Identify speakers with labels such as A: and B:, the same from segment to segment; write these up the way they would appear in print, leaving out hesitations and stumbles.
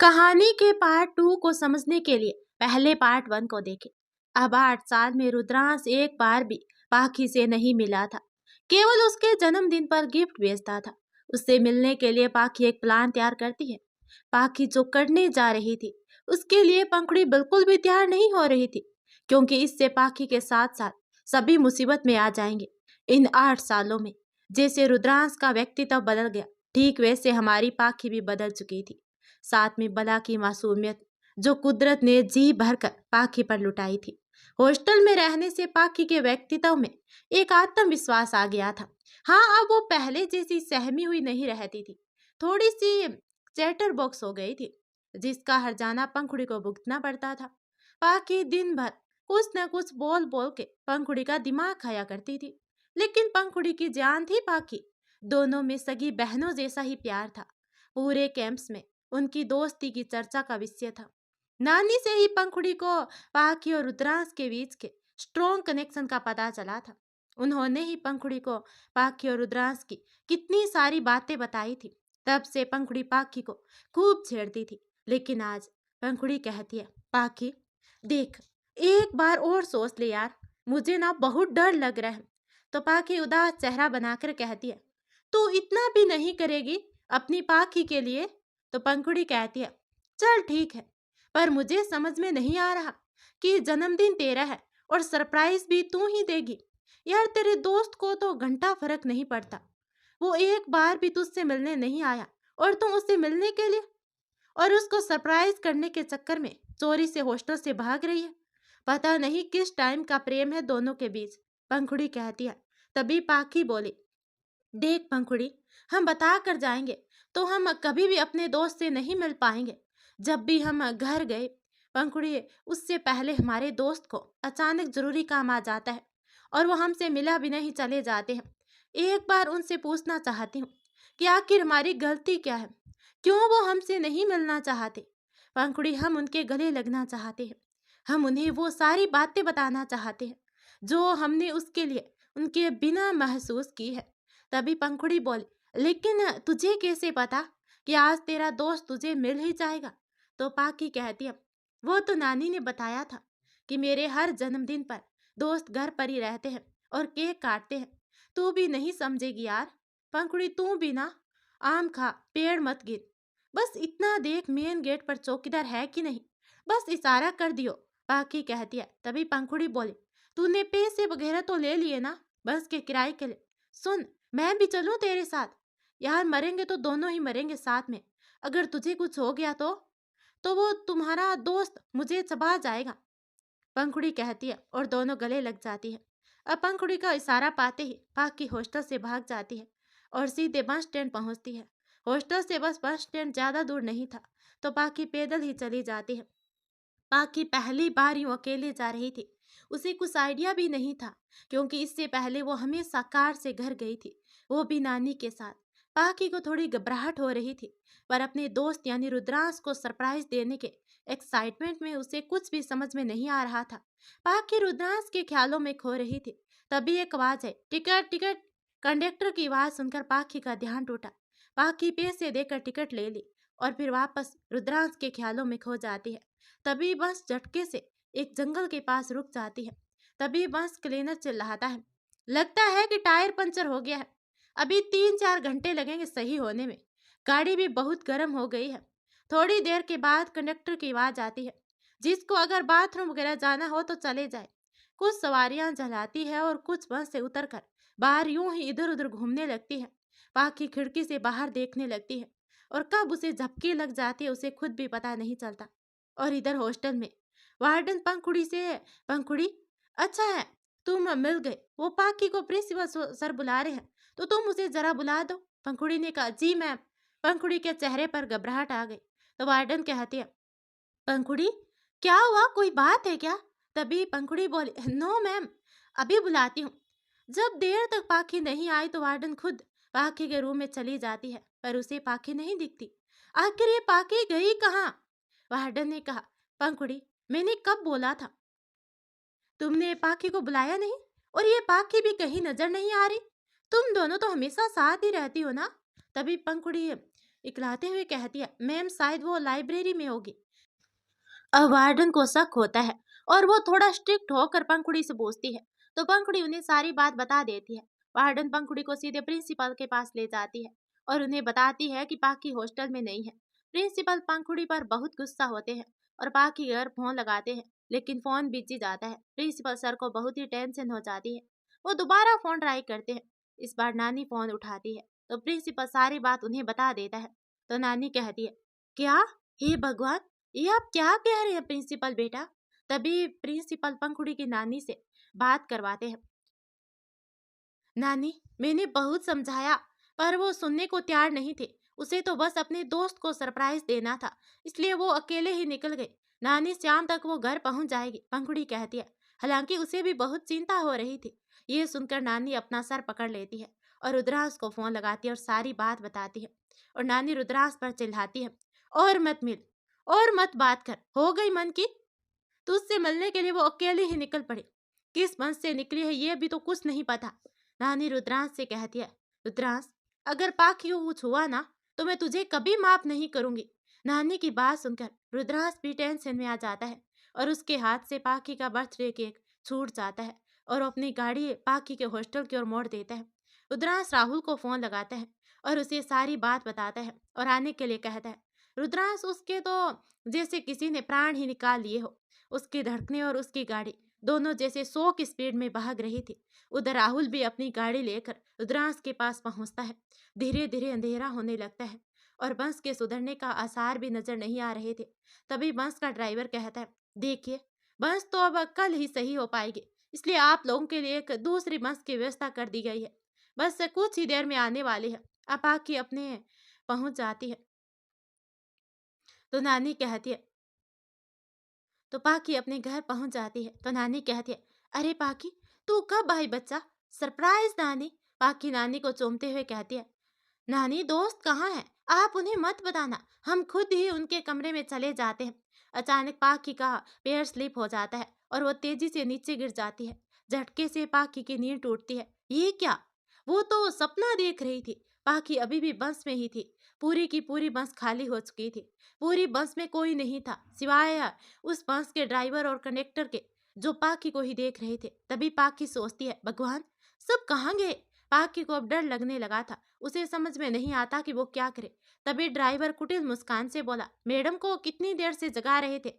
A: कहानी के पार्ट 2 को समझने के लिए पहले पार्ट 1 को देखें। अब 8 साल में रुद्रांश एक बार भी पाखी से नहीं मिला था। केवल उसके जन्मदिन पर गिफ्ट भेजता था। उससे मिलने के लिए पाखी एक प्लान तैयार करती है। पाखी जो करने जा रही थी उसके लिए पंखुड़ी बिल्कुल भी तैयार नहीं हो रही थी, क्योंकि इससे पाखी के साथ साथ सभी मुसीबत में आ जाएंगे। इन 8 सालों में जैसे रुद्रांश का व्यक्तित्व बदल गया, ठीक वैसे हमारी पाखी भी बदल चुकी थी। साथ में बला की मासूमियत जो कुदरत ने जी भरकर पाखी पर लुटाई थी। हॉस्टल में रहने से पाखी के व्यक्तित्व में एक आत्मविश्वास आ गया था। हाँ, अब वो पहले जैसी सहमी हुई नहीं रहती थी, थोड़ी सी चैटर बॉक्स हो गई थी, जिसका हर्जाना पंखुड़ी को भुगतना पड़ता था। पाखी दिन भर कुछ न कुछ बोल बोल के पंखुड़ी का दिमाग खाया करती थी, लेकिन पंखुड़ी की जान थी पाखी। दोनों में सगी बहनों जैसा ही प्यार था। पूरे कैंप्स में उनकी दोस्ती की चर्चा का विषय था। नानी से ही पंखुड़ी को पाखी और रुद्रांश के बीच के स्ट्रॉन्ग कनेक्शन का पता चला था। उन्होंने ही पंखुड़ी को पाखी और रुद्रांश की कितनी सारी बातें बताई थी। तब से पंखुड़ी पाखी को खूब छेड़ती थी, लेकिन आज पंखुड़ी कहती है, पाखी देख, एक बार और सोच ले यार, मुझे ना बहुत डर लग रहा है। तो पाखी उदास चेहरा बनाकर कहती है, तू इतना भी नहीं करेगी अपनी पाखी के लिए? तो पंखुड़ी कहती है, चल ठीक है, पर मुझे समझ में नहीं आ रहा कि जन्मदिन तेरा है और सरप्राइज भी तू ही देगी। यार, तेरे दोस्त को तो घंटा फर्क नहीं पड़ता, वो एक बार भी तुझसे मिलने नहीं आया और तुम उससे मिलने के लिए और उसको सरप्राइज करने के चक्कर में चोरी से हॉस्टल से भाग रही है। पता नहीं किस टाइम का प्रेम है दोनों के बीच, पंखुड़ी कहती है। तभी पाखी बोली, देख पंखुड़ी, हम बता कर जाएंगे तो हम कभी भी अपने दोस्त से नहीं मिल पाएंगे। जब भी हम घर गए पंखुड़ी, उससे पहले हमारे दोस्त को अचानक जरूरी काम आ जाता है और वो हमसे मिला भी नहीं चले जाते हैं। एक बार उनसे पूछना चाहती हूँ कि आखिर हमारी गलती क्या है, क्यों वो हमसे नहीं मिलना चाहते। पंखुड़ी, हम उनके गले लगना चाहते हैं। हम उन्हें वो सारी बातें बताना चाहते हैं जो हमने उसके लिए उनके बिना महसूस की है। तभी पंखुड़ी बोली, लेकिन तुझे कैसे पता कि आज तेरा दोस्त तुझे मिल ही जाएगा? तो पाखी कहती है, वो तो नानी ने बताया था कि मेरे हर जन्मदिन पर दोस्त घर पर ही रहते हैं और केक काटते हैं। तू भी नहीं समझेगी यार। पंखुड़ी, तू भी ना आम खा, पेड़ मत गिर। बस इतना देख, मेन गेट पर चौकीदार है कि नहीं, बस इशारा कर दियो। पाखी कहती है। तभी पंखुड़ी बोली, तूने पैसे वगैरह तो ले लिए ना बस के किराए के लिए? सुन, मैं भी चलूं तेरे साथ? यार, मरेंगे तो दोनों ही मरेंगे साथ में। अगर तुझे कुछ हो गया तो वो तुम्हारा दोस्त मुझे चबा जाएगा। पंखुड़ी कहती है और दोनों गले लग जाती है। अब पंखुड़ी का इशारा पाते ही पाखी हॉस्टल से भाग जाती है और सीधे बस स्टैंड पहुंचती है। हॉस्टल से बस स्टैंड ज्यादा दूर नहीं था, तो पाखी पैदल ही चली जाती है। पाखी पहली बार यूं अकेले जा रही थी। उसे कुछ आइडिया भी नहीं था, क्योंकि इससे पहले वो हमेशा कार से घर गई थी, वो भी नानी के साथ। पाखी को थोड़ी घबराहट हो रही थी, पर अपने दोस्त यानी रुद्रांश को सरप्राइज देने के एक्साइटमेंट में उसे कुछ भी समझ में नहीं आ रहा था। पाखी रुद्रांश के ख्यालों में खो रही थी। तभी एक आवाज है, टिकट टिकट। कंडक्टर की आवाज सुनकर पाखी का ध्यान टूटा। पाखी पैसे देकर टिकट ले ली और फिर वापस रुद्रांश के ख्यालों में खो जाती है। तभी बस झटके से एक जंगल के पास रुक जाती है। तभी बस क्लीनर चिल्लाता है, लगता है कि टायर पंचर हो गया है, अभी 3-4 घंटे लगेंगे सही होने में, गाड़ी भी बहुत गर्म हो गई है। थोड़ी देर के बाद कंडक्टर की आवाज आती है, जिसको अगर बाथरूम वगैरह जाना हो तो चले जाए। कुछ सवारियां जलाती है और कुछ बस से उतरकर बाहर यूं ही इधर उधर घूमने लगती है। पाखी खिड़की से बाहर देखने लगती है और कब उसे झपकी लग जाती है उसे खुद भी पता नहीं चलता। और इधर हॉस्टल में वार्डन पंखुड़ी से, पंखुड़ी अच्छा है तुम मिल गए, वो पाखी को प्रिंसिपल सर बुला रहे हैं, तो तुम उसे जरा बुला दो। पंखुड़ी ने कहा, जी मैम। पंखुड़ी के चेहरे पर घबराहट आ गई। तो वार्डन कहती है, पंखुड़ी क्या हुआ, कोई बात है क्या? तभी पंखुड़ी बोली, नो मैम, अभी बुलाती हूँ। जब देर तक पाखी नहीं आई तो वार्डन खुद पाखी के रूम में चली जाती है, पर उसे पाखी नहीं दिखती। आखिर ये पाखी गई कहाँ? वार्डन ने कहा, पंखुड़ी मैंने कब बोला था, तुमने पाखी को बुलाया नहीं, और ये पाखी भी कहीं नजर नहीं आ रही। तुम दोनों तो हमेशा साथ ही रहती हो ना? तभी पंखुड़ी इकलाते हुए कहती है, मैम शायद वो लाइब्रेरी में होगी। अब वार्डन को शक होता है और वो थोड़ा स्ट्रिक्ट होकर पंखुड़ी से पूछती है, तो पंखुड़ी उन्हें सारी बात बता देती है। वार्डन पंखुड़ी को सीधे प्रिंसिपल के पास ले जाती है और उन्हें बताती है कि पाखी हॉस्टल में नहीं है। प्रिंसिपल पंखुड़ी पर बहुत गुस्सा होते हैं और पाखी घर फोन लगाते हैं, लेकिन फोन बिजी जाता है। प्रिंसिपल सर को बहुत ही टेंशन हो जाती है। वो दोबारा फोन ट्राई करते हैं। इस बार नानी फोन उठाती है तो प्रिंसिपल सारी बात उन्हें बता देता है। तो नानी कहती है, क्या, हे भगवान, ये आप क्या कह रहे हैं प्रिंसिपल बेटा। तभी प्रिंसिपल पंखुड़ी की नानी से बात करवाते हैं। नानी, मैंने बहुत समझाया पर वो सुनने को तैयार नहीं थे। उसे तो बस अपने दोस्त को सरप्राइज देना था, इसलिए वो अकेले ही निकल गए। नानी, शाम तक वो घर पहुंच जाएगी, पंखुड़ी कहती है। हालांकि उसे भी बहुत चिंता हो रही थी। ये सुनकर नानी अपना सर पकड़ लेती है और रुद्रांश को फोन लगाती है और सारी बात बताती है। और नानी रुद्रांश पर चिल्लाती है, और मत मिल, और मत बात कर, हो गई मन की। तो उससे मिलने के लिए वो अकेले ही निकल पड़ी। किस मन से निकली है ये भी तो कुछ नहीं पता। नानी रुद्रांश से कहती है, रुद्रांश, अगर पाखी को कुछ हुआ ना तो मैं तुझे कभी माफ नहीं करूंगी। नानी की बात सुनकर रुद्रांश भी टेंशन में आ जाता है और उसके हाथ से पाखी का बर्थडे केक छूट जाता है और अपनी गाड़ी पाखी के हॉस्टल की ओर मोड़ देता है। रुद्रांश राहुल को फोन लगाता है और उसे सारी बात बताता है और आने के लिए कहता है। रुद्रांश उसके तो जैसे किसी ने प्राण ही निकाल लिए हो। उसकी धड़कने और उसकी गाड़ी दोनों जैसे 100 की स्पीड में भाग रही थी। उधर राहुल भी अपनी गाड़ी लेकर रुद्रांश के पास पहुंचता है। धीरे धीरे अंधेरा होने लगता है और बस के सुधरने का आसार भी नजर नहीं आ रहे थे। तभी बस का ड्राइवर कहता है, देखिए, बस तो अब कल ही सही हो पाएगी, इसलिए आप लोगों के लिए एक दूसरी बस की व्यवस्था कर दी गई है। बस से कुछ ही देर में आने वाली है। अब आके अपने पहुंच जाती है। तो नानी कहती है, तो पाकी अपने घर पहुंच जाती है। तो नानी कहती है, अरे पाकी, तू कब आई बच्चा, सरप्राइज नानी। पाकी नानी को चूमते हुए कहती है, नानी, दोस्त कहाँ है, आप उन्हें मत बताना, हम खुद ही उनके कमरे में चले जाते हैं। अचानक पाकी का पैर स्लिप हो जाता है और वो तेजी से नीचे गिर जाती है। झटके से पाकी की नींद टूटती है। ये क्या, वो तो सपना देख रही थी। पाकी अभी भी बस में ही थी। पूरी की पूरी बस खाली हो चुकी थी। पूरी बस में कोई नहीं था सिवाय उस बस के ड्राइवर और कंडक्टर के, जो पाकी को ही देख रहे थे। तभी पाकी सोचती है, भगवान, सब कहाँ गए। पाकी को अब डर लगने लगा था। उसे समझ में नहीं आता कि वो क्या करे। तभी ड्राइवर कुटिल मुस्कान से बोला, मैडम को कितनी देर से जगा रहे थे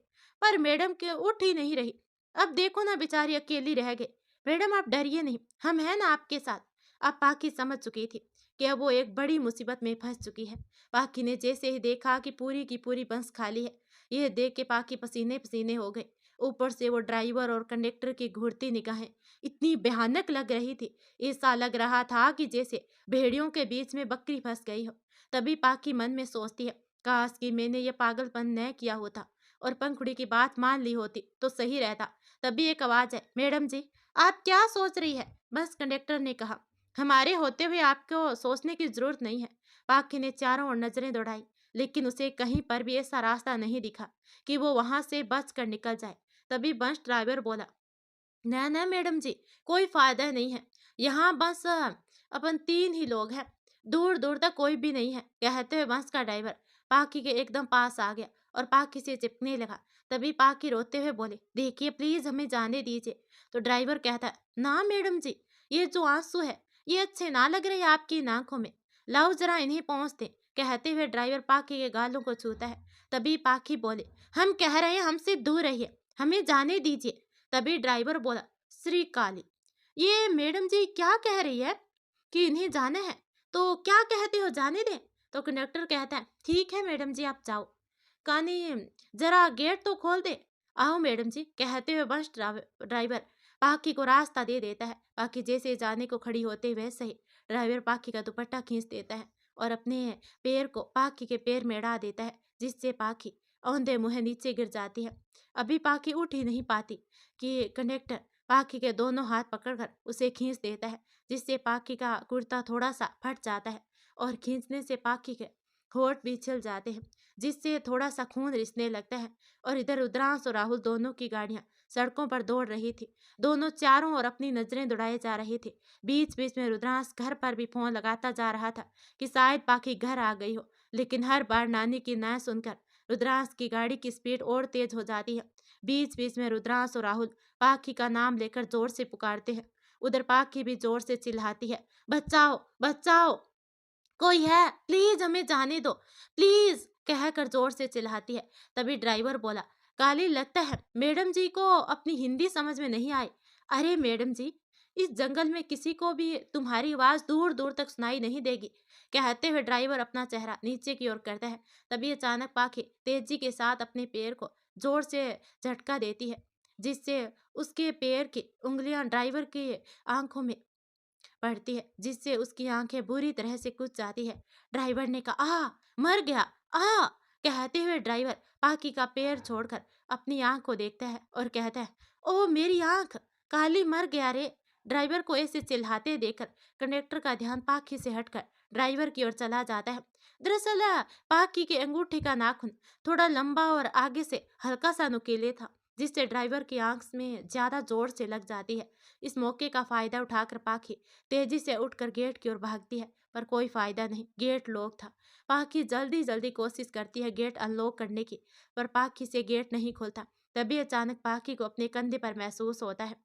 A: पर मैडम के उठ ही नहीं रही। अब देखो ना, बेचारी अकेली रह गई। मैडम, आप डरिए नहीं, हम हैं ना आपके साथ। अब पाकी समझ चुकी थी कि अब वो एक बड़ी मुसीबत में फंस चुकी है। पाकी ने जैसे ही देखा कि पूरी की पूरी बस खाली है, यह देख के पाकी पसीने पसीने हो गए। ऊपर से वो ड्राइवर और कंडक्टर की घूरती निगाहें इतनी भयानक लग रही थी। ऐसा लग रहा था कि जैसे भेड़ियों के बीच में बकरी फंस गई हो। तभी पाकी मन में सोचती है, काश कि मैंने ये पागलपन न किया होता और पंखुड़ी की बात मान ली होती तो सही रहता। तभी एक आवाज है, मैडम जी, आप क्या सोच रही है। बस कंडक्टर ने कहा, हमारे होते हुए आपको सोचने की जरूरत नहीं है। पाकी ने चारों ओर नजरें दौड़ाई, लेकिन उसे कहीं पर भी ऐसा रास्ता नहीं दिखा कि वो वहां से बच कर निकल जाए। तभी बस ड्राइवर बोला, ना ना मैडम जी, कोई फायदा नहीं है। यहाँ बस अपन 3 ही लोग हैं, दूर दूर तक कोई भी नहीं है। कहते हुए बस का ड्राइवर पाकी के एकदम पास आ गया और पाकी से चिपकने लगा। तभी पाकी रोते हुए बोले, देखिए प्लीज हमें जाने दीजिए। तो ड्राइवर कहता है, ना मैडम जी, ये जो आंसू है ये अच्छे ना लग रहे आपकी आंखों में, लाओ जरा इन्हें पहुंच दे। कहते हुए ड्राइवर पाकी के गालों को छूता है। तभी पाकी बोले, हम कह रहे हैं हमसे दूर रहिए, हमें जाने दीजिए। तभी ड्राइवर बोला, श्री काली, ये मैडम जी क्या कह रही है कि इन्हें जाना है, तो क्या कहते हो, जाने दें। तो कंडक्टर कहता है, ठीक है मैडम जी, आप जाओ, कानी जरा गेट तो खोल दे। आओ मैडम जी। कहते हुए बस ड्राइवर पाखी को रास्ता दे देता है। पाखी जैसे जाने को खड़ी होते वैसे ही ड्राइवर पाखी का दुपट्टा खींच देता है और अपने पैर को पाखी के पैर में अड़ा देता है, जिससे पाखी औंधे मुँह नीचे गिर जाती है। अभी पाखी उठ ही नहीं पाती कि कंडक्टर पाखी के दोनों हाथ पकड़कर उसे खींच देता है, जिससे पाखी का कुर्ता थोड़ा सा फट जाता है और खींचने से पाखी के होठ भी छिल जाते हैं, जिससे थोड़ा सा खून रिसने लगता है। और इधर रुद्रांश और राहुल दोनों की गाड़ियां सड़कों पर दौड़ रही थी। दोनों चारों ओर अपनी नजरें दौड़ाए जा रहे थे। बीच बीच में रुद्रांश घर पर भी फोन लगाता जा रहा था कि शायद पाखी घर आ गई हो, लेकिन हर बार नानी की न सुनकर रुद्रांश की गाड़ी की स्पीड और तेज हो जाती है। बीच बीच में रुद्रांश और राहुल पाखी का नाम लेकर जोर से पुकारते हैं। उधर पाखी भी जोर से चिल्लाती है, बचाओ बचाओ, कोई है, प्लीज हमें जाने दो, प्लीज, कहकर जोर से चिल्लाती है। तभी ड्राइवर बोला, काली, लगता है मैडम जी को अपनी हिंदी समझ में नहीं आई। अरे मैडम जी, इस जंगल में किसी को भी तुम्हारी आवाज दूर दूर तक सुनाई नहीं देगी, कहते हुए ड्राइवर अपना चेहरा नीचे की ओर करता है। तभी अचानक पाखी तेजी के साथ अपने पैर को जोर से झटका देती है, जिससे उसके पैर की उंगलियां ड्राइवर की आंखों में पड़ती है, जिससे उसकी आंखें बुरी तरह से कुच जाती है। ड्राइवर ने कहा, आ, मर गया, आ, कहते हुए ड्राइवर पाकी का पैर छोड़कर अपनी आंख को देखता है और कहता है, ओ मेरी आंख, काली मर गया रे। ड्राइवर को ऐसे चिल्लाते देखकर कंडक्टर का ध्यान पाखी से हटकर ड्राइवर की ओर चला जाता है। दरअसल पाखी के अंगूठे का नाखून थोड़ा लंबा और आगे से हल्का सा नुकीले था, जिससे ड्राइवर की आंख में ज्यादा जोर से लग जाती है। इस मौके का फायदा उठाकर पाखी तेजी से उठकर गेट की ओर भागती है, पर कोई फायदा नहीं, गेट लॉक था। पाखी जल्दी जल्दी कोशिश करती है गेट अनलॉक करने की, पर पाखी से गेट नहीं खुलता। तभी अचानक पाखी को अपने कंधे पर महसूस होता है।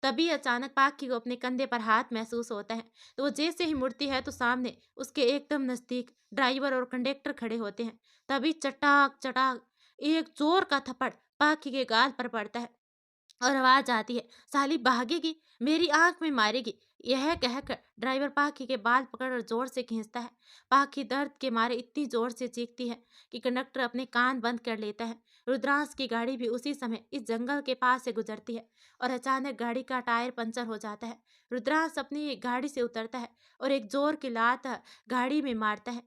A: तभी अचानक पाखी को अपने कंधे पर हाथ महसूस होता है। तो वो जैसे ही मुड़ती है तो सामने उसके एकदम नजदीक ड्राइवर और कंडक्टर खड़े होते हैं। तभी चटाक चटाक एक जोर का थप्पड़ पाखी के गाल पर पड़ता है और आवाज आती है, साली भागेगी, मेरी आंख में मारेगी। यह कहकर ड्राइवर पाखी के बाल पकड़कर जोर से खींचता है। पाखी दर्द के मारे इतनी जोर से चीखती है कि कंडक्टर अपने कान बंद कर लेता है। रुद्रांश की गाड़ी भी उसी समय इस जंगल के पास से गुजरती है और अचानक गाड़ी का टायर पंचर हो जाता है। रुद्रांश अपनी गाड़ी से उतरता है और एक जोर की लात गाड़ी में मारता है।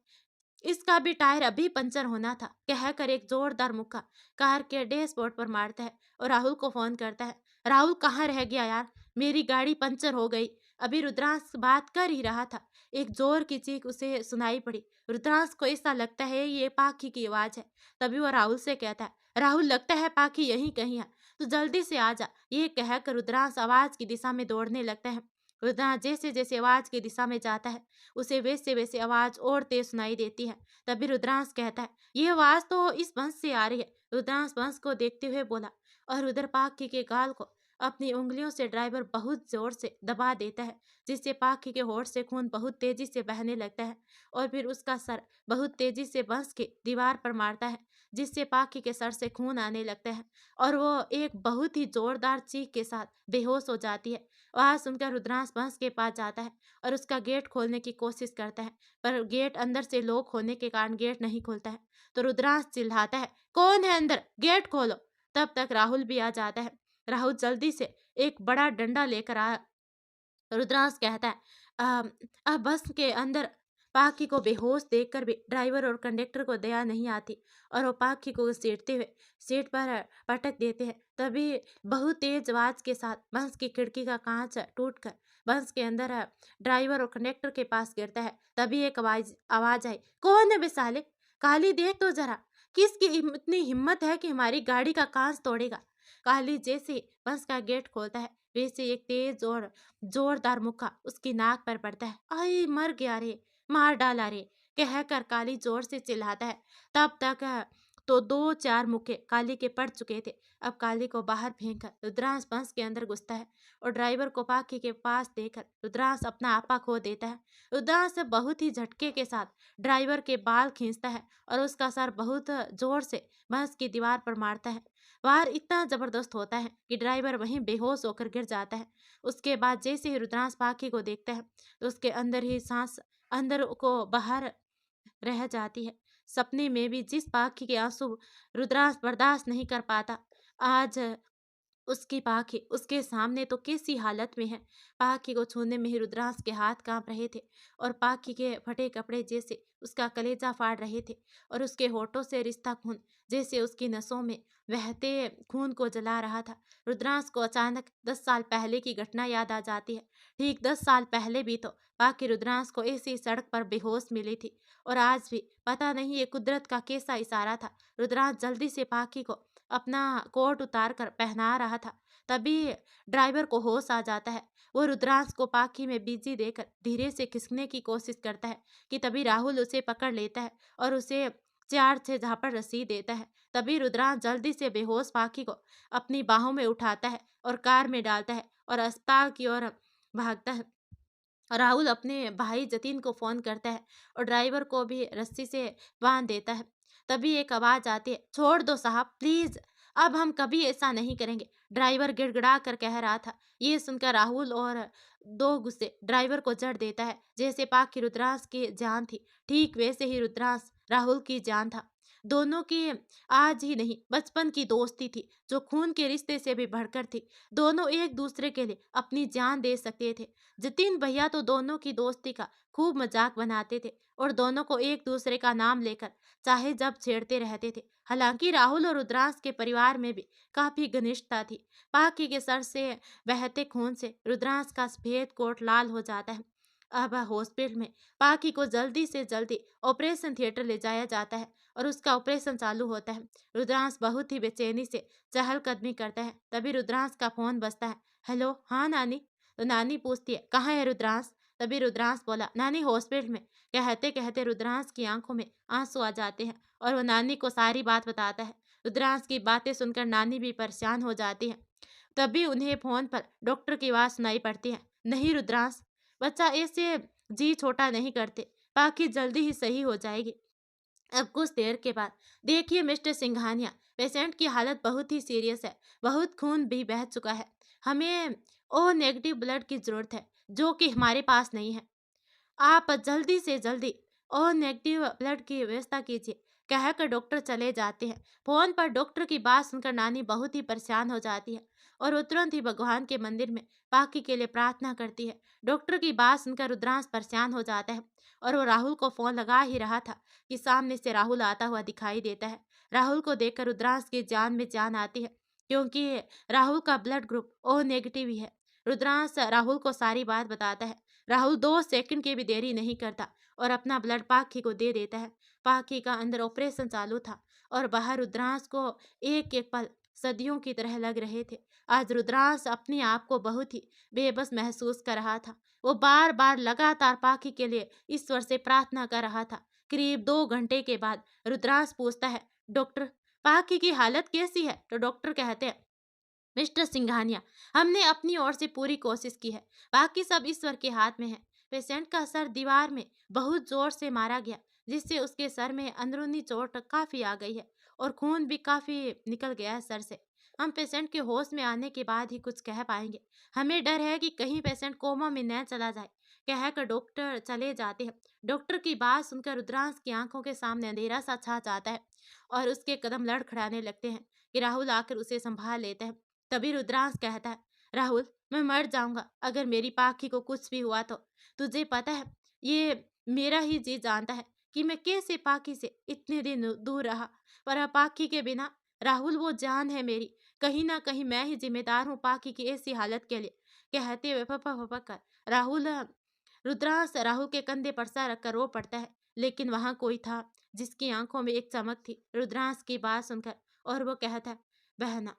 A: इसका भी टायर अभी पंचर होना था, कहकर एक जोरदार मुक्का कार के डैशबोर्ड पर मारता है और राहुल को फोन करता है। राहुल, कहाँ रह गया यार, मेरी गाड़ी पंचर हो गई। अभी रुद्रांश बात कर ही रहा था, एक जोर की चीख उसे सुनाई पड़ी। रुद्रांश को ऐसा लगता है ये पाखी की आवाज है। तभी वो राहुल से कहता है, राहुल, लगता है पाखी यहीं कहीं है, तो जल्दी से आ जा। ये कहकर रुद्रांश आवाज की दिशा में दौड़ने लगता है। रुद्रांश जैसे जैसे आवाज की दिशा में जाता है, उसे वैसे वैसे आवाज और तेज सुनाई देती है। तभी रुद्रांश कहता है, ये आवाज तो इस बंश से आ रही है। रुद्रांश बंश को देखते हुए बोला, और उधर पाखी के गाल को अपनी उंगलियों से ड्राइवर बहुत जोर से दबा देता है, जिससे पाखी के होठ से खून बहुत तेजी से बहने लगता है और फिर उसका सर बहुत तेजी से बंश की दीवार पर मारता है, जिससे पाखी के सर से खून आने लगता है और वो एक बहुत ही जोरदार चीख के साथ बेहोश हो जाती है। वहां सुनकर रुद्रांश बंश के पास जाता है और उसका गेट खोलने की कोशिश करता है, पर गेट अंदर से लॉक होने के कारण गेट नहीं खुलता है। तो रुद्रांश चिल्लाता है, कौन है अंदर, गेट खोलो। तब तक राहुल भी आ जाता है। राहुल जल्दी से एक बड़ा डंडा लेकर आ रुद्रांश कहता है, अब बस के अंदर पाखी को बेहोश देखकर भी ड्राइवर और कंडक्टर को दया नहीं आती और वो पाखी को घसीटते हुए सीट पर पटक देते हैं। तभी बहुत तेज आवाज के साथ बस की खिड़की का कांच टूटकर बस के अंदर ड्राइवर और कंडक्टर के पास गिरता है। तभी एक आवाज आवाज आई, कौन है बेसाले, काली देख तो जरा, किसकी इतनी हिम्मत है कि हमारी गाड़ी का कांच तोड़ेगा। काली जैसे बस का गेट खोलता है वैसे एक तेज और जोरदार मुक्का उसकी नाक पर पड़ता है। आई, मर गया रे, मार डाला रे, कहकर काली जोर से चिल्लाता है। तब तक तो दो चार मुक्के काली के पड़ चुके थे। अब काली को बाहर फेंककर रुद्रांश बंस के अंदर घुसता है और ड्राइवर को पाखी के पास देखकर रुद्रांश अपना आपा खो देता है। रुद्रांश बहुत ही झटके के साथ ड्राइवर के बाल खींचता है और उसका सर बहुत जोर से बंस की दीवार पर मारता है। वार इतना जबरदस्त होता है कि ड्राइवर वहीं बेहोश होकर गिर जाता है। उसके बाद जैसे ही रुद्रांश पाखी को देखता है तो उसके अंदर ही सांस अंदर को बाहर रह जाती है। सपने में भी जिस पाखी के आंसू रुद्रांश बर्दाश्त नहीं कर पाता, आज उसकी पाखी उसके सामने तो कैसी हालत में है। पाखी को छूने में ही रुद्रांश के हाथ कांप रहे थे और पाखी के फटे कपड़े जैसे उसका कलेजा फाड़ रहे थे और उसके होठों से रिश्ता खून जैसे उसकी नसों में बहते खून को जला रहा था। रुद्रांश को अचानक 10 साल पहले की घटना याद आ जाती है। ठीक 10 साल पहले भी तो पाखी रुद्रांश को ऐसी सड़क पर बेहोश मिली थी और आज भी पता नहीं ये कुदरत का कैसा इशारा था। रुद्रांश जल्दी से पाखी को अपना कोट उतार कर पहना रहा था, तभी ड्राइवर को होश आ जाता है। वो रुद्रांश को पाखी में बिजी देकर धीरे से खिसकने की कोशिश करता है कि तभी राहुल उसे पकड़ लेता है और उसे 4-6 झापड़ रस्सी देता है। तभी रुद्रांश जल्दी से बेहोश पाखी को अपनी बाहों में उठाता है और कार में डालता है और अस्पताल की ओर भागता है। राहुल अपने भाई जतिन को फोन करता है और ड्राइवर को भी रस्सी से बांध देता है। तभी एक आवाज आती है, छोड़ दो साहब प्लीज, अब हम कभी ऐसा नहीं करेंगे, ड्राइवर गिड़गिड़ा कर कह रहा था। ये सुनकर राहुल और दो गुस्से ड्राइवर को जड़ देता है। जैसे पाक की रुद्रांश की जान थी, ठीक वैसे ही रुद्रांश राहुल की जान था। दोनों की आज ही नहीं बचपन की दोस्ती थी, जो खून के रिश्ते से भी बढ़कर थी। दोनों एक दूसरे के लिए अपनी जान दे सकते थे। जतिन भैया तो दोनों की दोस्ती का खूब मजाक बनाते थे और दोनों को एक दूसरे का नाम लेकर चाहे जब छेड़ते रहते थे। हालांकि राहुल और रुद्रांश के परिवार में भी काफी घनिष्ठता थी। पाकी के सर से बहते खून से रुद्रांश का सफेद कोट लाल हो जाता है। अब हॉस्पिटल में पाकी को जल्दी से जल्दी ऑपरेशन थिएटर ले जाया जाता है और उसका ऑपरेशन चालू होता है। रुद्रांश बहुत ही बेचैनी से चहलकदमी करता है। तभी रुद्रांश का फोन बजता है। हेलो, हाँ नानी। तो नानी पूछती है, कहाँ है रुद्रांश? तभी रुद्रांश बोला, नानी हॉस्पिटल में। कहते कहते रुद्रांश की आंखों में आंसू आ जाते हैं और वो नानी को सारी बात बताता है। रुद्रांश की बातें सुनकर नानी भी परेशान हो जाती है। तभी उन्हें फोन पर डॉक्टर की आवाज सुनाई पड़ती है, नहीं रुद्रांश, बच्चा ऐसे जी छोटा नहीं करते, बाकी जल्दी ही सही हो जाएगी। अब कुछ देर के बाद, देखिए मिस्टर सिंघानिया, पेशेंट की हालत बहुत ही सीरियस है, बहुत खून भी बह चुका है, हमें ओ नेगेटिव ब्लड की जरूरत है, जो कि हमारे पास नहीं है। आप जल्दी से जल्दी ओ नेगेटिव ब्लड की व्यवस्था कीजिए, कहकर डॉक्टर चले जाते हैं। फोन पर डॉक्टर की बात सुनकर नानी बहुत ही परेशान हो जाती है और वो तुरंत ही भगवान के मंदिर में पाकी के लिए प्रार्थना करती है। डॉक्टर की बात सुनकर रुद्रांश परेशान हो जाता है और वो राहुल को फोन लगा ही रहा था कि सामने से राहुल आता हुआ दिखाई देता है। राहुल को देखकर रुद्रांश की जान में जान आती है, क्योंकि राहुल का ब्लड ग्रुप ओ नेगेटिव ही है। रुद्रांश राहुल को सारी बात बताता है। राहुल 2 सेकंड की भी देरी नहीं करता और अपना ब्लड पाखी को दे देता है। पाखी का अंदर ऑपरेशन चालू था और बाहर रुद्रांश को एक एक पल सदियों की तरह लग रहे थे। आज रुद्रांश अपने आप को बहुत ही बेबस महसूस कर रहा था। वो बार बार लगातार पाखी के लिए ईश्वर से प्रार्थना कर रहा था। करीब 2 घंटे के बाद रुद्रांश पूछता है, डॉक्टर, पाखी की हालत कैसी है? तो डॉक्टर कहते हैं, मिस्टर सिंघानिया, हमने अपनी ओर से पूरी कोशिश की है, बाकी सब ईश्वर के हाथ में है। पेशेंट का सर दीवार में बहुत जोर से मारा गया, जिससे उसके सर में अंदरूनी चोट काफी आ गई है और खून भी काफी निकल गया है सर से। हम पेशेंट के होश में आने के बाद ही कुछ कह पाएंगे। हमें डर है कि कहीं पेशेंट कोमा में न चला जाए, कहकर डॉक्टर चले जाते हैं। डॉक्टर की बात सुनकर रुद्रांश की आंखों के सामने अंधेरा सा छा जाता है और उसके कदम लड़खड़ाने लगते हैं कि राहुल आकर उसे संभाल लेता है। तभी रुद्रांश कहता है, राहुल, मैं मर जाऊंगा अगर मेरी पाखी को कुछ भी हुआ तो। तुझे पता है, ये मेरा ही जी जानता है कि मैं कैसे पाखी से इतने दिन दूर रहा, पर अब पाखी के बिना राहुल वो जान है मेरी। कहीं ना कहीं मैं ही जिम्मेदार हूँ पाखी की ऐसी हालत के लिए। कहते हुए फपा फपा कर रुद्रांश राहुल के कंधे पर सर रखकर रो पड़ता है। लेकिन वहां कोई था जिसकी आंखों में एक चमक थी रुद्रांश की बात सुनकर, और वो कहता है, बहना,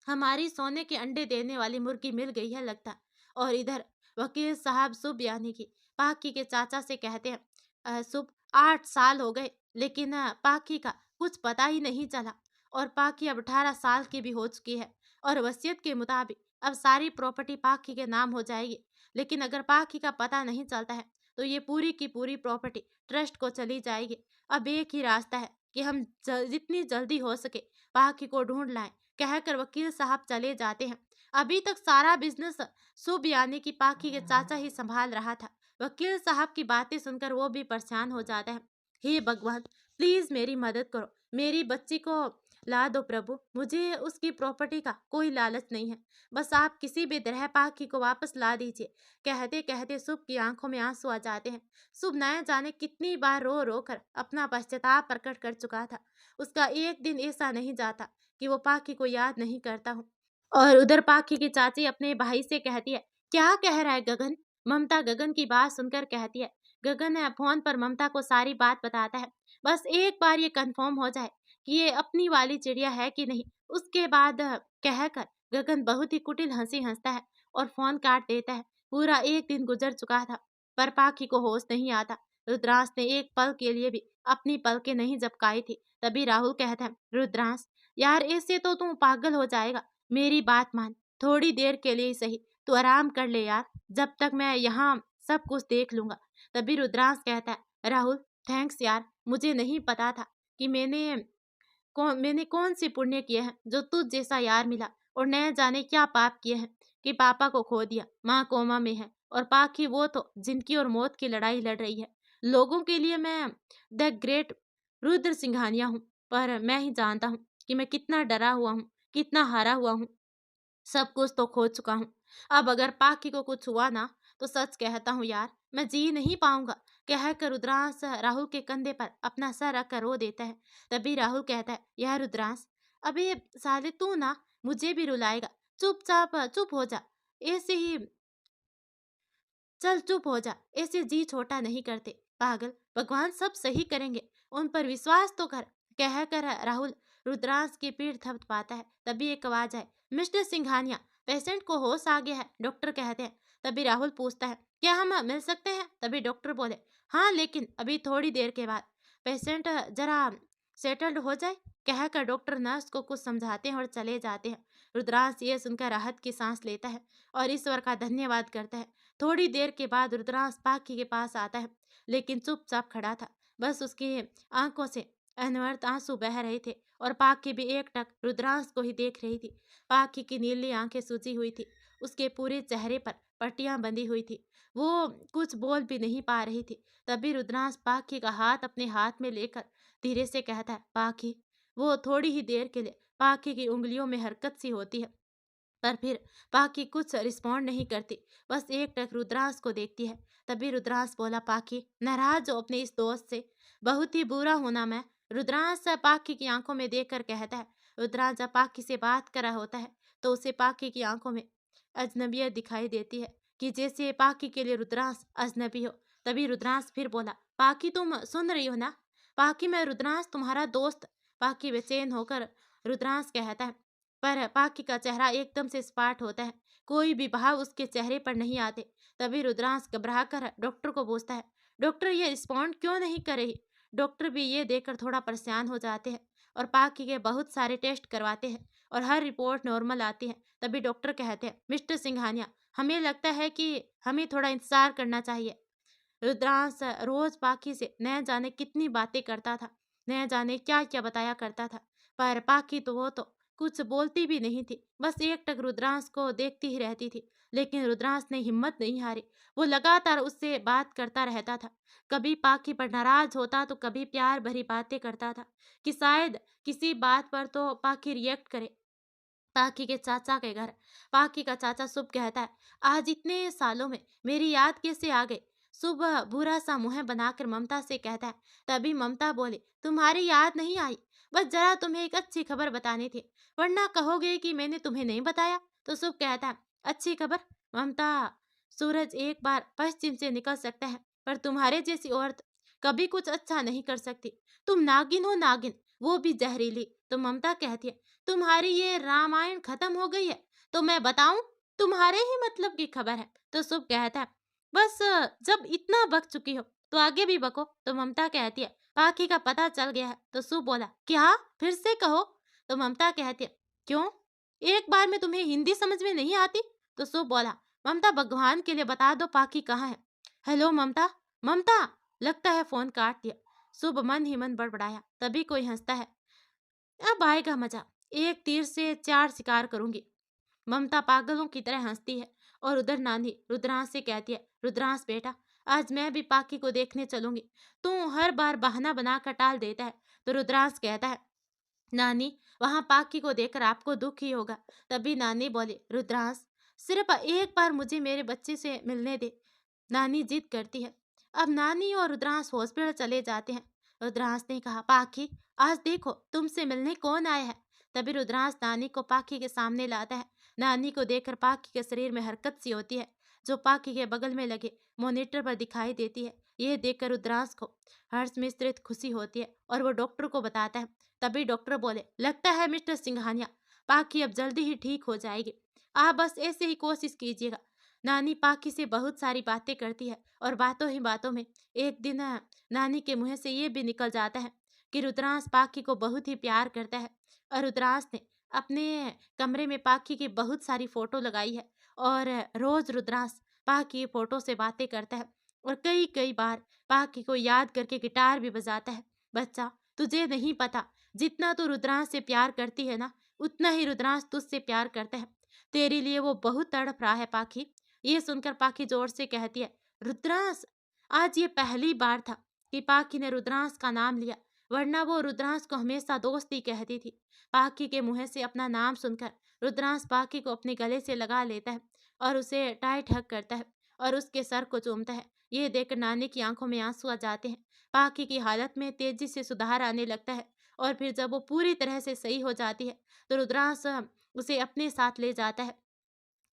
A: हमारी सोने के अंडे देने वाली मुर्गी मिल गई है लगता है। और इधर वकील साहब सुब यानी कि पाकी के चाचा से कहते हैं, सुब, 8 साल हो गए लेकिन पाकी का कुछ पता ही नहीं चला, और पाकी अब 18 साल की भी हो चुकी है और वसीयत के मुताबिक अब सारी प्रॉपर्टी पाकी के नाम हो जाएगी। लेकिन अगर पाकी का पता नहीं चलता है तो ये पूरी की पूरी प्रॉपर्टी ट्रस्ट को चली जाएगी। अब एक ही रास्ता है कि हम जितनी जल्दी हो सके पाकी को ढूंढ लाएं, कहकर वकील साहब चले जाते हैं। अभी तक सारा बिजनेस शुभ यानी कि पाखी के चाचा ही संभाल रहा था। वकील साहब की बातें सुनकर वो भी परेशान हो जाता है। हे भगवान, प्लीज मेरी मदद करो, मेरी बच्ची को ला दो प्रभु, मुझे उसकी प्रॉपर्टी का कोई लालच नहीं है, बस आप किसी भी तरह पाखी को वापस ला दीजिए। कहते कहते शुभ की आंखों में आंसू आ जाते हैं। शुभ न जाने कितनी बार रो रो कर अपना पश्चाताप प्रकट कर चुका था। उसका एक दिन ऐसा नहीं जाता कि वो पाखी को याद नहीं करता हूँ। और उधर पाखी की चाची अपने भाई से कहती है, क्या कह रहा है गगन? ममता गगन की बात सुनकर कहती है, गगन फोन पर ममता को सारी बात बताता है, बस एक बार ये कंफर्म हो जाए कि ये अपनी वाली चिड़िया है कि नहीं, उसके बाद कहकर गगन बहुत ही कुटिल हंसी हंसता है और फोन काट देता है। पूरा एक दिन गुजर चुका था पर पाखी को होश नहीं आता। रुद्रांश ने एक पल के लिए भी अपनी पलकें नहीं झपकाई थी। तभी राहुल कहता है, रुद्रांश यार ऐसे तो तू पागल हो जाएगा, मेरी बात मान, थोड़ी देर के लिए ही सही, तू आराम कर ले यार, जब तक मैं यहाँ सब कुछ देख लूंगा। तभी रुद्रांश कहता है, राहुल थैंक्स यार, मुझे नहीं पता था कि मैंने कौन सी पुण्य किए हैं जो तुझ जैसा यार मिला, और न जाने क्या पाप किए हैं कि पापा को खो दिया, माँ कोमा में है और पाखी वो तो जिंदगी और मौत की लड़ाई लड़ रही है लोगों के लिए। मैं द ग्रेट रुद्र सिंघानिया हूँ, पर मैं ही जानता हूँ कि मैं कितना डरा हुआ हूँ, कितना हारा हुआ हूँ, सब कुछ तो खो चुका हूँ। अब अगर पाखी को कुछ हुआ ना तो सच कहता हूँ यार, मैं जी नहीं पाऊंगा। कहकर रुद्रांश राहुल के कंधे पर अपना सर रखकर रो देता है। तभी राहुल कहता है, यार रुद्रांश, अबे साले तू ना मुझे भी रुलाएगा, चुपचाप चुप हो जा, ऐसे ही चल चुप हो जा, ऐसे जी छोटा नहीं करते पागल, भगवान सब सही करेंगे, उन पर विश्वास तो कर। कहकर राहुल रुद्रांश की पीठ थपथपाता है। तभी एक आवाज आए, मिस्टर सिंघानिया, पेशेंट को होश आ गया है, डॉक्टर कहते हैं। तभी राहुल पूछता है, क्या हम मिल सकते हैं? तभी डॉक्टर बोले, हाँ लेकिन अभी थोड़ी देर के बाद, पेशेंट जरा सेटल्ड हो जाए। कहकर डॉक्टर नर्स को कुछ समझाते हैं और चले जाते हैं। रुद्रांश ये सुनकर राहत की सांस लेता है और ईश्वर का धन्यवाद करता है। थोड़ी देर के बाद रुद्रांश पाखी के पास आता है, लेकिन चुपचाप खड़ा था। बस उसकी आंखों से अनवरत आंसू बह रहे थे और पाखी भी एकटक रुद्रांश को ही देख रही थी। पाखी की नीली आंखें सूजी हुई थी, उसके पूरे चेहरे पर पट्टियां बंधी हुई थी, वो कुछ बोल भी नहीं पा रही थी। तभी रुद्रांश पाखी का हाथ अपने हाथ में लेकर धीरे से कहता है, पाखी। वो थोड़ी ही देर के लिए पाखी की उंगलियों में हरकत सी होती है, पर फिर पाखी कुछ रिस्पॉन्ड नहीं करती, बस एकटक रुद्रांश को देखती है। तभी रुद्रांश बोला, पाखी नाराज हो अपने इस दोस्त से? बहुत ही बुरा होना मैं। रुद्रांश पाखी की आंखों में देखकर कहता है। रुद्रांश जब पाखी से बात कर रहा होता है तो उसे पाखी की आंखों में अजनबियत दिखाई देती है, कि जैसे पाखी के लिए रुद्रांश अजनबी हो। तभी रुद्रांश फिर बोला, पाखी तुम सुन रही हो ना? पाखी मैं रुद्रांश तुम्हारा दोस्त। पाखी बेचैन होकर रुद्रांश कहता है, पर पाखी का चेहरा एकदम से स्पाट होता है, कोई भी भाव उसके चेहरे पर नहीं आते। तभी रुद्रांश घबराकर डॉक्टर को पूछता है, डॉक्टर ये रिस्पॉन्ड क्यों नहीं कर रही? डॉक्टर भी ये देखकर थोड़ा परेशान हो जाते हैं और पाखी के बहुत सारे टेस्ट करवाते हैं और हर रिपोर्ट नॉर्मल आती है। तभी डॉक्टर कहते हैं, मिस्टर सिंघानिया, हमें लगता है कि हमें थोड़ा इंतजार करना चाहिए। रुद्रांश रोज पाखी से न जाने कितनी बातें करता था, न जाने क्या क्या बताया करता था, पर पाखी तो वो तो कुछ बोलती भी नहीं थी, बस एकटक रुद्रांश को देखती ही रहती थी। लेकिन रुद्रांश ने हिम्मत नहीं हारी, वो लगातार उससे बात करता रहता था। कभी पाखी पर नाराज होता तो कभी प्यार भरी बातें करता था कि शायद किसी बात पर तो पाखी रिएक्ट करे। पाखी के चाचा के घर पाखी का चाचा शुभ कहता है, आज इतने सालों में मेरी याद कैसे आ गई? शुभ बुरा सा मुंह बनाकर ममता से कहता है। तभी ममता बोली, तुम्हारी याद नहीं आई, बस जरा तुम्हें एक अच्छी खबर बतानी थी, वरना कहोगे कि मैंने तुम्हें नहीं बताया। तो शुभ कहता है, अच्छी खबर? ममता, सूरज एक बार पश्चिम से निकल सकता है, पर तुम्हारे जैसी औरत कभी कुछ अच्छा नहीं कर सकती। तुम नागिन हो, नागिन, वो भी जहरीली। तो ममता कहती है, तुम्हारी ये रामायण खत्म हो गई है तो मैं बताऊं, तुम्हारे ही मतलब की खबर है। तो शुभ कहता है, बस जब इतना बक चुकी हो तो आगे भी बको। तो ममता कहती है, पाखी का पता चल गया है। तो शुभ बोला, क्या? फिर से कहो। तो ममता कहती है, क्यों, एक बार में तुम्हें हिंदी समझ में नहीं आती? तो शुभ बोला, ममता भगवान के लिए बता दो पाखी कहाँ है। हेलो ममता, ममता, लगता है फोन काट दिया। शुभ मन ही मन बड़बड़ाया। तभी कोई हंसता है, अब आएगा मजा, एक तीर से चार शिकार करूंगी। ममता पागलों की तरह हंसती है और उधर नानी रुद्रांश से कहती है, रुद्रांश बेटा, आज मैं भी पाखी को देखने चलूंगी, तू हर बार बहाना बनाकर टाल देता है। तो रुद्रांश कहता है, नानी, वहां पाखी को देखकर आपको दुख ही होगा। तभी नानी बोली, रुद्रांश, सिर्फ एक बार मुझे मेरे बच्चे से मिलने दे। नानी जिद करती है। अब नानी और रुद्रांश हॉस्पिटल चले जाते हैं। रुद्रांश ने कहा, पाखी, आज देखो तुमसे मिलने कौन आया है। तभी रुद्रांश नानी को पाखी के सामने लाता है। नानी को देखकर पाखी के शरीर में हरकत सी होती है। जो पाखी के बगल में लगे मॉनिटर पर दिखाई देती है। यह देखकर रुद्रांश को हर्ष मिश्रित खुशी होती है और वो डॉक्टर को बताता है। तभी डॉक्टर बोले, लगता है मिस्टर सिंघानिया, पाखी अब जल्दी ही ठीक हो जाएगी। आप बस ऐसे ही कोशिश कीजिएगा। नानी पाखी से बहुत सारी बातें करती है और बातों ही बातों में एक दिन नानी के मुंह से ये भी निकल जाता है कि रुद्रांश पाखी को बहुत ही प्यार करता है। और रुद्रांश ने अपने कमरे में पाखी की बहुत सारी फोटो लगाई है और रोज रुद्रांश पाखी की फोटो से बातें करता है और कई कई बार पाखी को याद करके गिटार भी बजाता है। बच्चा, तुझे नहीं पता, जितना तू रुद्रांश से प्यार करती है ना, उतना ही रुद्रांश तुझसे प्यार करता है। तेरे लिए वो बहुत तड़प रहा है पाखी। ये सुनकर पाखी जोर से कहती है, रुद्रांश। आज ये पहली बार था कि पाखी ने रुद्रांश का नाम लिया, वरना वो रुद्रांश को हमेशा दोस्त ही कहती थी। पाखी के मुंह से अपना नाम सुनकर रुद्रांश पाखी को अपने गले से लगा लेता है और उसे टाइट हग करता है और उसके सर को चूमता है। ये देखकर नानी की आंखों में आंसू आ जाते हैं। पाखी की हालत में तेजी से सुधार आने लगता है और फिर जब वो पूरी तरह से सही हो जाती है तो रुद्रांश उसे अपने साथ ले जाता है।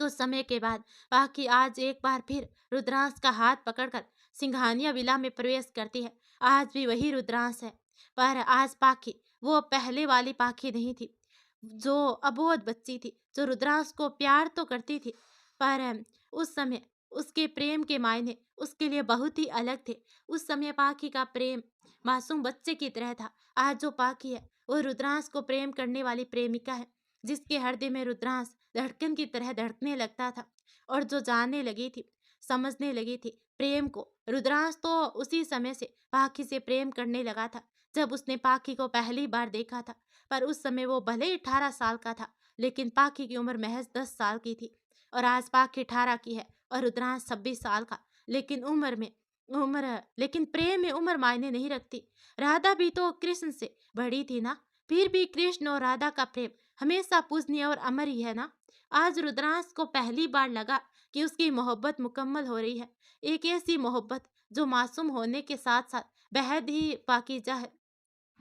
A: कुछ समय के बाद पाखी आज एक बार फिर रुद्रांश का हाथ पकड़कर सिंघानिया विला में प्रवेश करती है। आज भी वही रुद्रांश है, पर आज पाखी वो पहले वाली पाखी नहीं थी जो अबोध बच्ची थी, जो रुद्रांश को प्यार तो करती थी, पर उस समय उसके प्रेम के मायने उसके लिए बहुत ही अलग थे। उस समय पाखी का प्रेम मासूम बच्चे की तरह था। आज जो पाखी है वो रुद्रांश को प्रेम करने वाली प्रेमिका है, जिसके हृदय में रुद्रांश धड़कन की तरह धड़कने लगता था और जो जानने लगी थी, समझने लगी थी प्रेम को। रुद्रांश तो उसी समय से पाखी से प्रेम करने लगा था जब उसने पाखी को पहली बार देखा था। पर उस समय वो भले ही 18 साल का था, लेकिन पाखी की उम्र महज 10 साल की थी। और आज पाखी 18 की है और रुद्रांश 26 साल का। लेकिन लेकिन प्रेम में उम्र मायने नहीं रखती। राधा भी तो कृष्ण से बड़ी थी ना। फिर भी कृष्ण और राधा का प्रेम हमेशा पूजनीय और अमर ही है ना। आज रुद्रांश को पहली बार लगा कि उसकी मोहब्बत मुकम्मल हो रही है। एक ऐसी मोहब्बत जो मासूम होने के साथ साथ बेहद ही पाकीज़ा है।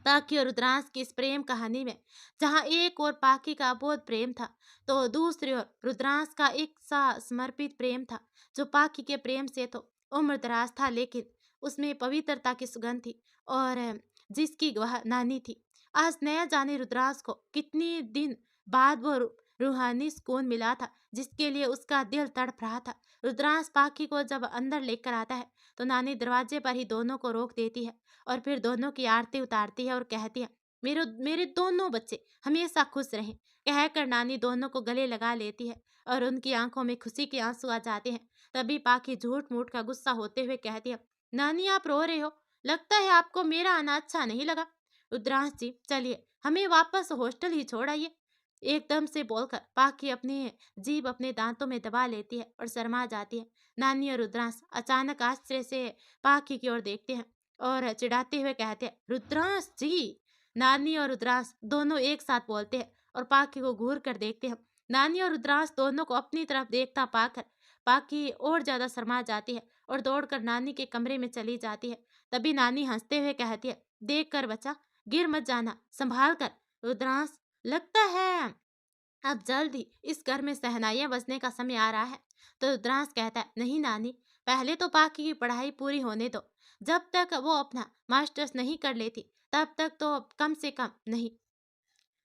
A: पाखी और रुद्रांश की इस प्रेम कहानी में जहाँ एक और पाखी का अबोध प्रेम था, तो दूसरी ओर रुद्रांश का एक सा समर्पित प्रेम था, जो पाखी के प्रेम से तो उम्र दराज था, लेकिन उसमें पवित्रता की सुगंध थी और जिसकी गवाह नानी थी। आज नया जाने रुद्रांश को कितनी दिन बाद वो रूहानी सुकून मिला था जिसके लिए उसका दिल तड़प रहा था। रुद्रांश पाखी को जब अंदर लेकर आता है तो नानी दरवाजे पर ही दोनों को रोक देती है और फिर दोनों की आरती उतारती है और कहती है, मेरे मेरे दोनों बच्चे हमेशा खुश रहें। कहकर नानी दोनों को गले लगा लेती है और उनकी आंखों में खुशी के आंसू आ जाते हैं। तभी पाखी झूठ मूठ का गुस्सा होते हुए कहती है, नानी आप रो रहे हो, लगता है आपको मेरा आना अच्छा नहीं लगा। रुद्रांश जी, चलिए हमें वापस हॉस्टल ही छोड़ आइए। एकदम से बोलकर पाखी अपनी जीभ अपने दांतों में दबा लेती है और शर्मा जाती है। नानी और रुद्रांश अचानक आश्चर्य से पाखी की ओर देखते हैं और चिढ़ाते हुए कहते हैं, रुद्रांश जी। नानी और रुद्रांश दोनों एक साथ बोलते हैं और पाखी को घूर कर देखते हैं। नानी और रुद्रांश दोनों को अपनी तरफ देखता पाकर पाखी और ज्यादा शर्मा जाती है और दौड़कर नानी के कमरे में चली जाती है। तभी नानी हंसते हुए कहती है, देख कर बच्चा, गिर मत जाना, संभाल कर। रुद्रांश, लगता है अब जल्द ही इस घर में शहनाइयां बजने का समय आ रहा है। तो रुद्रांश कहता है, नहीं नानी, पहले तो पाखी की पढ़ाई पूरी होने दो। जब तक वो अपना मास्टर्स नहीं कर लेती तब तक तो कम से कम नहीं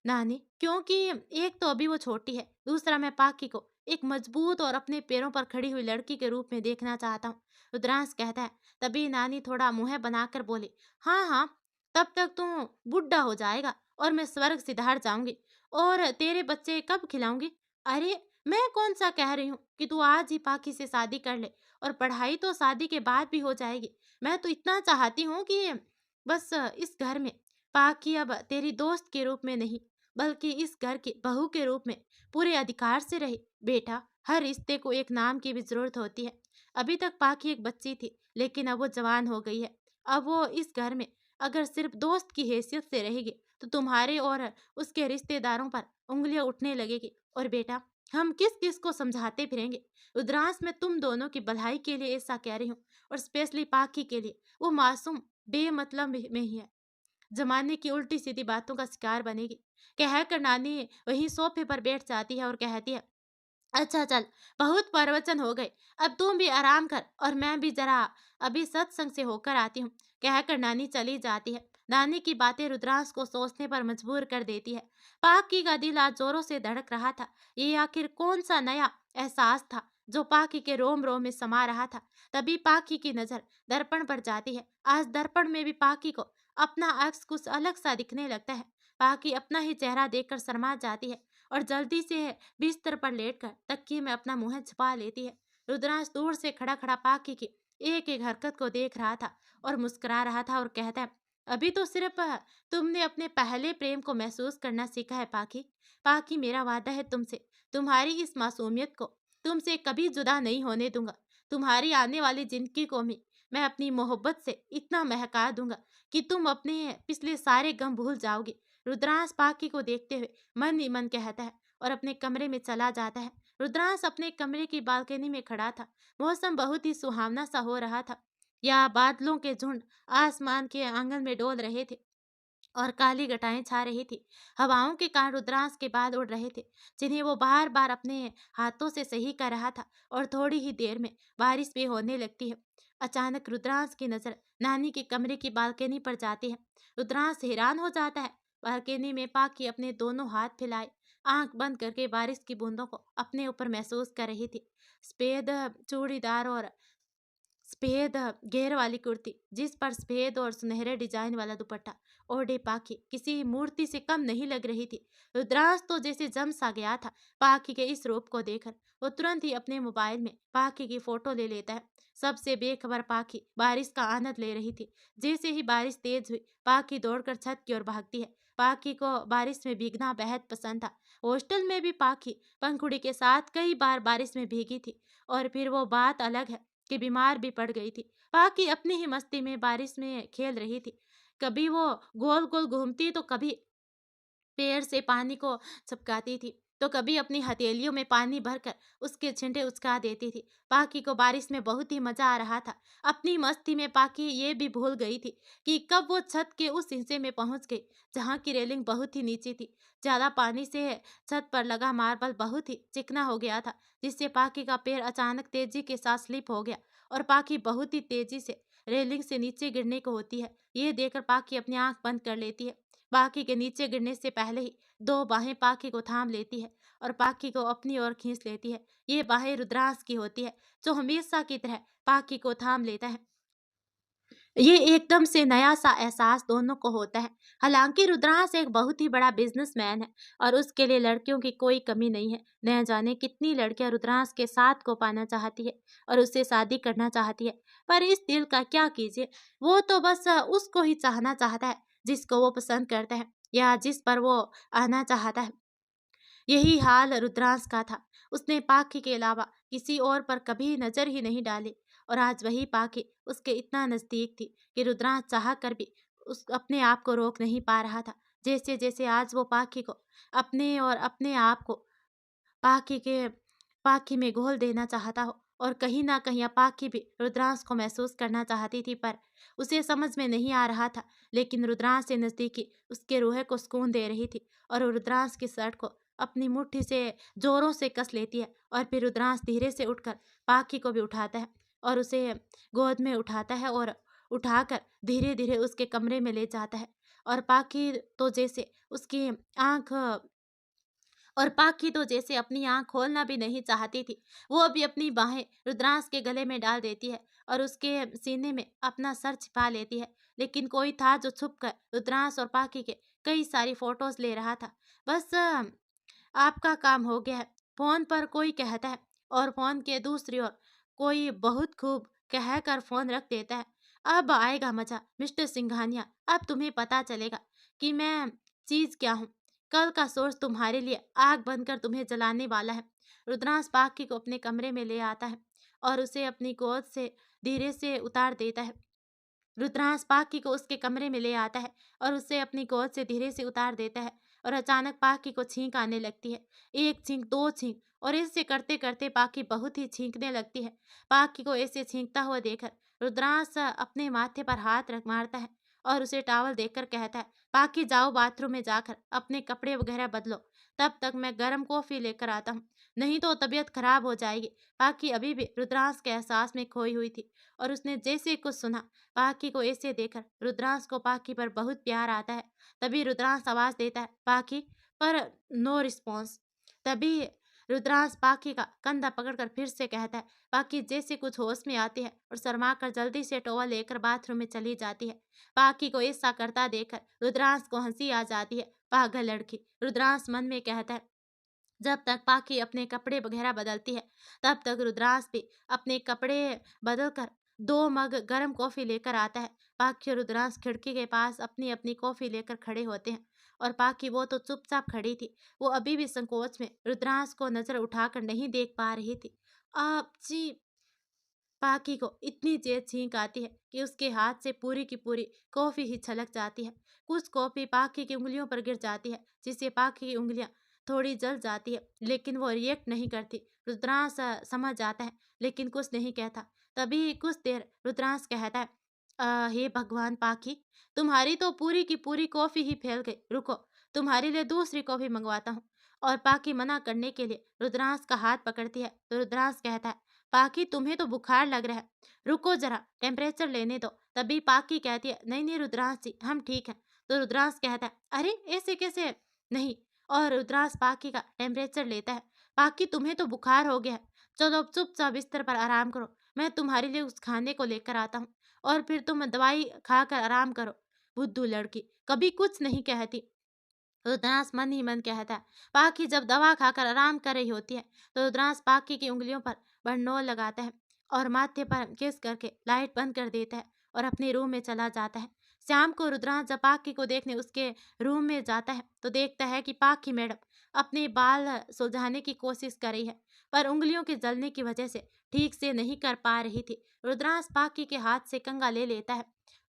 A: नानी, क्योंकि एक तो अभी वो छोटी है, दूसरा मैं पाखी को एक मजबूत और अपने पैरों पर खड़ी हुई लड़की के रूप में देखना चाहता हूँ। रुद्रांश कहता है। तभी नानी थोड़ा मुंह बनाकर बोली, हाँ हाँ, तब तक तू बुढ़ा हो जाएगा और मैं स्वर्ग सिधार जाऊंगी और तेरे बच्चे कब खिलाऊंगी। अरे, मैं कौन सा कह रही हूँ कि तू आज ही पाखी से शादी कर ले, और पढ़ाई तो शादी के बाद भी हो जाएगी। मैं तो इतना चाहती हूँ कि बस इस घर में पाखी अब तेरी दोस्त के रूप में नहीं, बल्कि इस घर की बहू के रूप में पूरे अधिकार से रहे। बेटा, हर रिश्ते को एक नाम की भी जरूरत होती है। अभी तक पाखी एक बच्ची थी, लेकिन अब वो जवान हो गई है। अब वो इस घर में अगर सिर्फ दोस्त की हैसियत से रहेगी तो तुम्हारे और उसके रिश्तेदारों पर उंगलियां उठने लगेगी। और बेटा, हम किस किस को समझाते फिरेंगे। रुद्रांश, मैं तुम दोनों की भलाई के लिए ऐसा कह रही हूँ, और स्पेशली पाखी के लिए। वो मासूम बेमतलब में ही है, जमाने की उल्टी सीधी बातों का शिकार बनेगी। कहकर नानी वहीं सोफे पर बैठ जाती है और कहती है, अच्छा चल, बहुत प्रवचन हो गए। अब तुम भी आराम कर और मैं भी जरा अभी सत्संग से होकर आती हूँ। कहकर नानी चली जाती है। नानी की बातें रुद्रांश को सोचने पर मजबूर कर देती है। पाकी का दिल आज जोरों से धड़क रहा था। ये आखिर कौन सा नया एहसास था जो पाकी के रोम रोम में समा रहा था। तभी पाकी की नजर दर्पण पर जाती है। आज दर्पण में भी पाकी को अपना अक्स कुछ अलग सा दिखने लगता है। पाकी अपना ही चेहरा देखकर शर्मा जाती है और जल्दी से बिस्तर पर लेटकर तकिए में अपना मुंह छिपा लेती है। रुद्रांश दूर से खड़ा खड़ा पाकी की एक एक हरकत को देख रहा था और मुस्कुरा रहा था और कहता है, अभी तो सिर्फ तुमने अपने पहले प्रेम को महसूस करना सीखा है पाकी। पाकी, मेरा वादा है तुमसे, तुम्हारी इस मासूमियत को तुमसे कभी जुदा नहीं होने दूंगा। तुम्हारी आने वाली जिंदगी को भी मैं अपनी मोहब्बत से इतना महका दूंगा कि तुम अपने पिछले सारे गम भूल जाओगे। रुद्रांश पाकी को देखते हुए मन ही मन कहता है और अपने कमरे में चला जाता है। रुद्रांश अपने कमरे की बालकनी में खड़ा था। मौसम बहुत ही सुहावना सा हो रहा था। या बादलों के झुंड आसमान के आंगन में डोल रहे थे और काली घटाएं छा रही थी। हवाओं के कारण रुद्रांश के बाल उड़ रहे थे, जिन्हें वो बार बार अपने हाथों से सही कर रहा था और थोड़ी ही देर में बारिश भी होने लगती है। अचानक रुद्रांश की नजर नानी के कमरे की बालकनी पर जाती है। रुद्रांश हैरान हो जाता है। बालकनी में पाकी अपने दोनों हाथ फैलाए आंख बंद करके बारिश की बूंदों को अपने ऊपर महसूस कर रही थी। सफेद चूड़ीदार और सफेद घेर वाली कुर्ती, जिस पर सफेद और सुनहरे डिजाइन वाला दुपट्टा ओढ़े पाखी किसी मूर्ति से कम नहीं लग रही थी। रुद्रांश तो जैसे जम सा गया था पाखी के इस रूप को देखकर। वो तुरंत ही अपने मोबाइल में पाखी की फोटो ले लेता है। सबसे बेखबर पाखी बारिश का आनंद ले रही थी। जैसे ही बारिश तेज हुई पाखी दौड़कर छत की ओर भागती है। पाखी को बारिश में भीगना बेहद पसंद था। हॉस्टल में भी पाखी पंखुड़ी के साथ कई बार बारिश में भीगी थी। और फिर वो बात अलग है कि बीमार भी पड़ गई थी। पाकी अपनी ही मस्ती में बारिश में खेल रही थी। कभी वो गोल गोल घूमती तो कभी पेड़ से पानी को चिपकाती थी, तो कभी अपनी हथेलियों में पानी भरकर उसके छींटे उचका देती थी। पाकी को बारिश में बहुत ही मजा आ रहा था। अपनी मस्ती में पाकी ये भी भूल गई थी कि कब वो छत के उस हिस्से में पहुंच गई जहां की रेलिंग बहुत ही नीचे थी। ज्यादा पानी से छत पर लगा मार्बल बहुत ही चिकना हो गया था, जिससे पाकी का पैर अचानक तेजी के साथ स्लिप हो गया और पाकी बहुत ही तेजी से रेलिंग से नीचे गिरने को होती है। ये देखकर पाकी अपनी आंख बंद कर लेती है। पाकी के नीचे गिरने से पहले ही दो बाहें पाकी को थाम लेती है और पाकी को अपनी ओर खींच लेती है। ये बाहें रुद्रांश की होती है, जो हमेशा की तरह पाकी को थाम लेता है। ये एकदम से नया सा एहसास दोनों को होता है। हालांकि रुद्रांश एक बहुत ही बड़ा बिजनेसमैन है और उसके लिए लड़कियों की कोई कमी नहीं है। न जाने कितनी लड़कियां रुद्रांश के साथ को पाना चाहती है और उससे शादी करना चाहती है, पर इस दिल का क्या कीजिए। वो तो बस उसको ही चाहना चाहता है जिसको वो पसंद करता है या जिस पर वो आना चाहता है। यही हाल रुद्रांश का था। उसने पाखी के अलावा किसी और पर कभी नजर ही नहीं डाली और आज वही पाखी उसके इतना नजदीक थी कि रुद्रांश चाह कर भी उस अपने आप को रोक नहीं पा रहा था। जैसे जैसे आज वो पाखी को अपने और अपने आप को पाखी के पाखी में घोल देना चाहता हो और कहीं ना कहीं अपाखी भी रुद्रांश को महसूस करना चाहती थी, पर उसे समझ में नहीं आ रहा था। लेकिन रुद्रांश से नजदीकी उसके रूह को सुकून दे रही थी और वो रुद्रांश की शर्ट को अपनी मुट्ठी से जोरों से कस लेती है और फिर रुद्रांश धीरे से उठकर पाखी को भी उठाता है और उसे गोद में उठाता है और उठाकर धीरे धीरे उसके कमरे में ले जाता है। और पाखी तो जैसे उसकी आंख और पाखी तो जैसे अपनी आंख खोलना भी नहीं चाहती थी। वो अभी अपनी बाहें रुद्रांश के गले में डाल देती है और उसके सीने में अपना सर छिपा लेती है। लेकिन कोई था जो छुपकर रुद्रांश और पाखी के कई सारी फोटोज ले रहा था। बस आपका काम हो गया है, फोन पर कोई कहता है और फोन के दूसरी ओर कोई बहुत खूब कहकर फोन रख देता है। अब आएगा मजा मिस्टर सिंघानिया, अब तुम्हें पता चलेगा कि मैं चीज क्या हूँ। कल का सोर्स तुम्हारे लिए आग बनकर तुम्हें जलाने वाला है। रुद्रांश पाखी को अपने कमरे में ले आता है और उसे अपनी गोद से धीरे से उतार देता है। रुद्रांश पाखी को उसके कमरे में ले आता है और उसे अपनी गोद से धीरे से उतार देता है और अचानक पाखी को छींक आने लगती है। एक छींक, दो छींक और ऐसे करते करते पाखी बहुत ही छींकने लगती है। पाखी को ऐसे छींकता हुआ देखकर रुद्रांश अपने माथे पर हाथ रख मारता है और उसे टावल देखकर कहता है, बाकी जाओ बाथरूम में जाकर अपने कपड़े वगैरह बदलो, तब तक मैं गर्म कॉफी लेकर आता हूँ, नहीं तो तबीयत खराब हो जाएगी। बाकी अभी भी रुद्रांश के एहसास में खोई हुई थी और उसने जैसे कुछ सुना पाकी को ऐसे देखकर रुद्रांश को पाकी पर बहुत प्यार आता है। तभी रुद्रांश आवाज देता है पाकी, पर नो रिस्पॉन्स। तभी रुद्रांश पाकी का कंधा पकड़कर फिर से कहता है। पाकी जैसे कुछ होश में आती है और शर्मा कर जल्दी से टॉवल लेकर बाथरूम में चली जाती है। पाकी को ऐसा करता देखकर रुद्रांश को हंसी आ जाती है। पागल लड़की, रुद्रांश मन में कहता है। जब तक पाकी अपने कपड़े वगैरह बदलती है तब तक रुद्रांश भी अपने कपड़े बदलकर 2 मग गर्म कॉफी लेकर आता है। पाकी और रुद्रांश खिड़की के पास अपनी अपनी कॉफी लेकर खड़े होते हैं और पाकी वो तो चुपचाप खड़ी थी, वो अभी भी संकोच में रुद्रांश को नजर उठाकर नहीं देख पा रही थी। आप जी। पाकी को इतनी तेज छींक आती है कि उसके हाथ से पूरी की पूरी कॉफी ही छलक जाती है। कुछ कॉफी पाकी की उंगलियों पर गिर जाती है जिससे पाकी की उंगलियां थोड़ी जल जाती है, लेकिन वो रिएक्ट नहीं करती। रुद्रांश समझ जाता है लेकिन कुछ नहीं कहता। तभी कुछ देर रुद्रांश कहता है, हे भगवान पाकी, तुम्हारी तो पूरी की पूरी कॉफी ही फैल गई, रुको तुम्हारे लिए दूसरी कॉफी मंगवाता हूँ। और पाकी मना करने के लिए रुद्रांश का हाथ पकड़ती है तो रुद्रांश कहता है, पाकी तुम्हें तो बुखार लग रहा है, रुको जरा टेम्परेचर लेने दो। तभी पाकी कहती है, नहीं नहीं रुद्रांश जी हम ठीक हैं। तो रुद्रांश कहता है, अरे ऐसे कैसे नहीं। और रुद्रांश पाकी का टेम्परेचर लेता है। पाकी तुम्हें तो बुखार हो गया है, चलो अब चुपचाप बिस्तर पर आराम करो, मैं तुम्हारे लिए उस खाने को लेकर आता हूँ और फिर तुम दवाई खाकर आराम करो। बुद्धू लड़की, कभी कुछ नहीं कहती। रुद्रांश मन ही मन कहता है। पाकी जब दवा खाकर आराम कर रही होती है तो रुद्रांश पाकी की उंगलियों पर बरनोल लगाता है और माथे पर किस करके लाइट बंद कर देता है और अपने रूम में चला जाता है। शाम को रुद्रांश जब पाकी को देखने उसके रूम में जाता है तो देखता है कि पाकी मैडम अपने बाल सुलझाने की कोशिश कर रही है, पर उंगलियों के जलने की वजह से ठीक से नहीं कर पा रही थी। रुद्रांश पाकी के हाथ से कंघा ले लेता है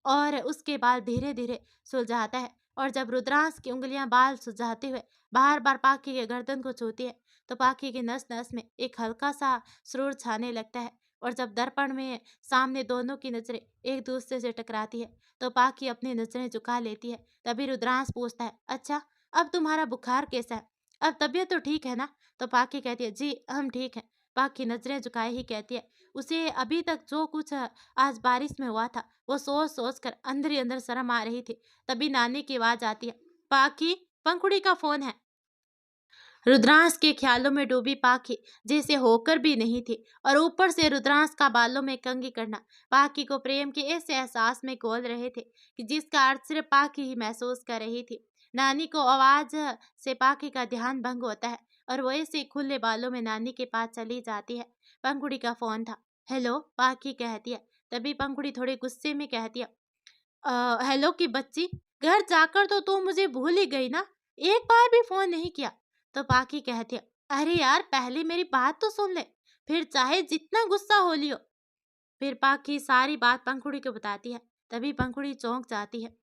A: और उसके बाल धीरे धीरे सुलझाता है। और जब रुद्रांश की उंगलियां बाल सुलझाते हुए बार बार पाकी के गर्दन को छूती है तो पाकी की नस नस में एक हल्का सा सुरूर छाने लगता है। और जब दर्पण में सामने दोनों की नजरें एक दूसरे से टकराती है तो पाकी अपनी नजरें झुका लेती है। तभी रुद्रांश पूछता है, अच्छा अब तुम्हारा बुखार कैसा है, अब तबीयत तो ठीक है ना। तो पाकी कहती है, जी हम ठीक हैं। पाकी नजरें झुकाए ही कहती है, उसे अभी तक जो कुछ आज बारिश में हुआ था वो सोच सोच कर अंदर ही अंदर शर्म आ रही थी। तभी नानी की आवाज आती है, पाकी पंखुड़ी का फोन है। रुद्रांश के ख्यालों में डूबी पाकी जैसे होकर भी नहीं थी और ऊपर से रुद्रांश का बालों में कंघी करना पाकी को प्रेम के ऐसे एहसास में घोल रहे थे कि जिसका अर्थ सिर्फ पाकी ही महसूस कर रही थी। नानी को आवाज से पाकी का ध्यान भंग होता है और वो ऐसे खुले बालों में नानी के पास चली जाती है। पंखुड़ी का फोन था। हेलो पाकी कहती है। तभी पंखुड़ी थोड़े गुस्से में कहती है, हेलो की बच्ची, घर जाकर तो तू मुझे भूल ही गई ना, एक बार भी फोन नहीं किया। तो पाकी कहती है, अरे यार पहले मेरी बात तो सुन ले, फिर चाहे जितना गुस्सा हो लियो। फिर पाकी सारी बात पंखुड़ी को बताती है। तभी पंखुड़ी चौंक जाती है।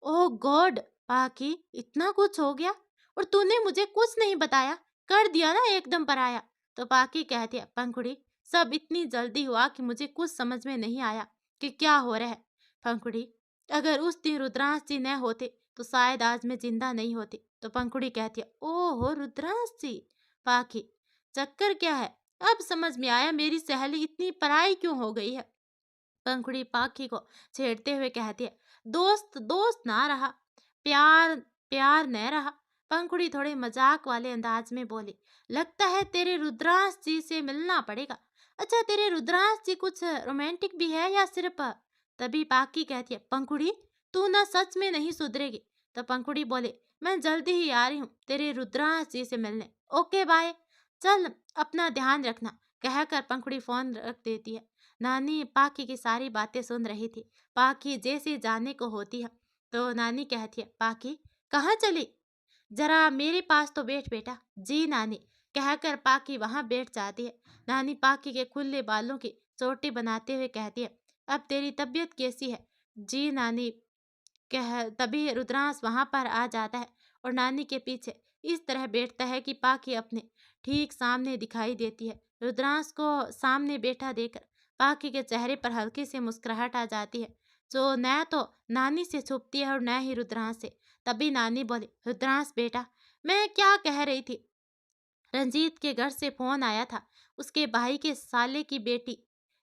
A: ओह गॉड पाकी, इतना कुछ हो गया और तूने मुझे कुछ नहीं बताया, कर दिया ना एकदम पराया। तो पाकी कहती है, पंखुड़ी सब इतनी जल्दी हुआ कि मुझे कुछ समझ में नहीं आया कि क्या हो रहा है। पंखुड़ी, अगर उस दिन रुद्रांश जी न होते तो शायद आज मैं जिंदा नहीं होती। तो पंखुड़ी कहती है, ओहो रुद्रांश जी। पाकी, चक्कर क्या है, अब समझ में आया मेरी सहेली इतनी पराई क्यों हो गई है। पंखुड़ी पाखी को छेड़ते हुए कहती है, दोस्त दोस्त ना रहा, प्यार प्यार न रहा। पंखुड़ी थोड़े मजाक वाले अंदाज में बोली, लगता है तेरे रुद्रांश जी से मिलना पड़ेगा। अच्छा तेरे रुद्रांश जी कुछ रोमांटिक भी है या सिर्फ। तभी पाकी कहती है, पंखुड़ी तू ना सच में नहीं सुधरेगी। तो पंखुड़ी बोले, मैं जल्दी ही आ रही हूँ तेरे रुद्रांश जी से मिलने, ओके बाय, चल अपना ध्यान रखना। कहकर पंखुड़ी फोन रख देती है। नानी पाकी की सारी बातें सुन रही थी। पाकी जैसे जाने को होती है तो नानी कहती है, पाकी कहाँ चली, जरा मेरे पास तो बैठ बेटा। जी नानी, कहकर पाकी वहां बैठ जाती है। नानी पाकी के खुले बालों की चोटी बनाते हुए कहती है, अब तेरी तबीयत कैसी है। जी नानी कह तभी रुद्रांश वहां पर आ जाता है और नानी के पीछे इस तरह बैठता है कि पाकी अपने ठीक सामने दिखाई देती है। रुद्रांश को सामने बैठा देखकर पाकी के चेहरे पर हल्की सी मुस्कुराहट आ जाती है, जो न तो नानी से छुपती है और न ही रुद्रांश से। तभी नानी बोली, रुद्रांश बेटा, मैं क्या कह रही थी, रंजीत के घर से फोन आया था। उसके भाई के साले की बेटी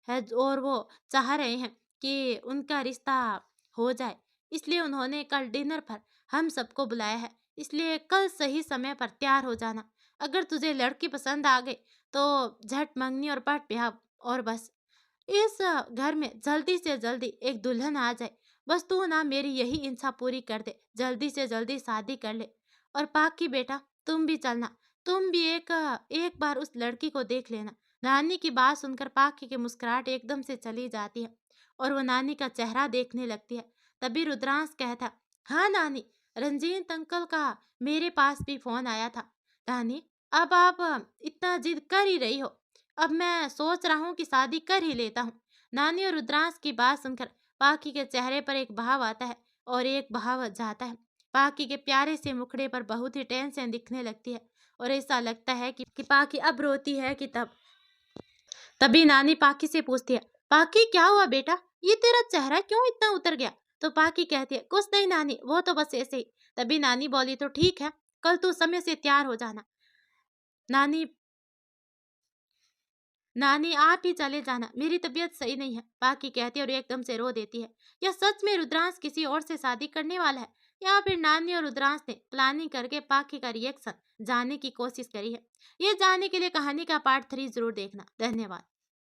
A: है और वो चाह रहे हैं कि उनका रिश्ता हो जाए, इसलिए उन्होंने कल डिनर पर हम सबको बुलाया है। इसलिए कल सही समय पर तैयार हो जाना। अगर तुझे लड़की पसंद आ गई तो झट मंगनी और पट ब्याह, और बस इस घर में जल्दी से जल्दी एक दुल्हन आ जाए। बस तू ना मेरी यही इच्छा पूरी कर दे, जल्दी से जल्दी शादी कर ले। और पाकी बेटा, तुम भी चलना, तुम भी एक बार उस लड़की को देख लेना। नानी की बात सुनकर पाकी की मुस्कुराहट एकदम से चली जाती है और वो नानी का चेहरा देखने लगती है। तभी रुद्रांश कहता, हाँ नानी, रंजीत अंकल का मेरे पास भी फोन आया था। नानी, अब आप इतना जिद कर ही रही हो, अब मैं सोच रहा हूँ कि शादी कर ही लेता हूँ। नानी और रुद्रांश की बात सुनकर पाकी के चेहरे पर एक भाव आता है और एक भाव जाता है। पाकी के प्यारे से मुखड़े पर बहुत ही टेंशन दिखने लगती है और ऐसा लगता है कि पाकी अब रोती है कि तब। तभी नानी पाकी से पूछती है, पाकी क्या हुआ बेटा, ये तेरा चेहरा क्यों इतना उतर गया? तो पाकी कहती है, कुछ नहीं नानी, वो तो बस ऐसे ही। तभी नानी बोली, तो ठीक है, कल तू समय से तैयार हो जाना। नानी नानी आप ही चले जाना, मेरी तबीयत सही नहीं है, पाकी कहती है और एकदम से रो देती है। या सच में रुद्रांश किसी और से शादी करने वाला है, या फिर नानी और रुद्रांश ने प्लानिंग करके पाकी का रिएक्शन जानने की कोशिश करी है? ये जानने के लिए कहानी का पार्ट 3 जरूर देखना। धन्यवाद।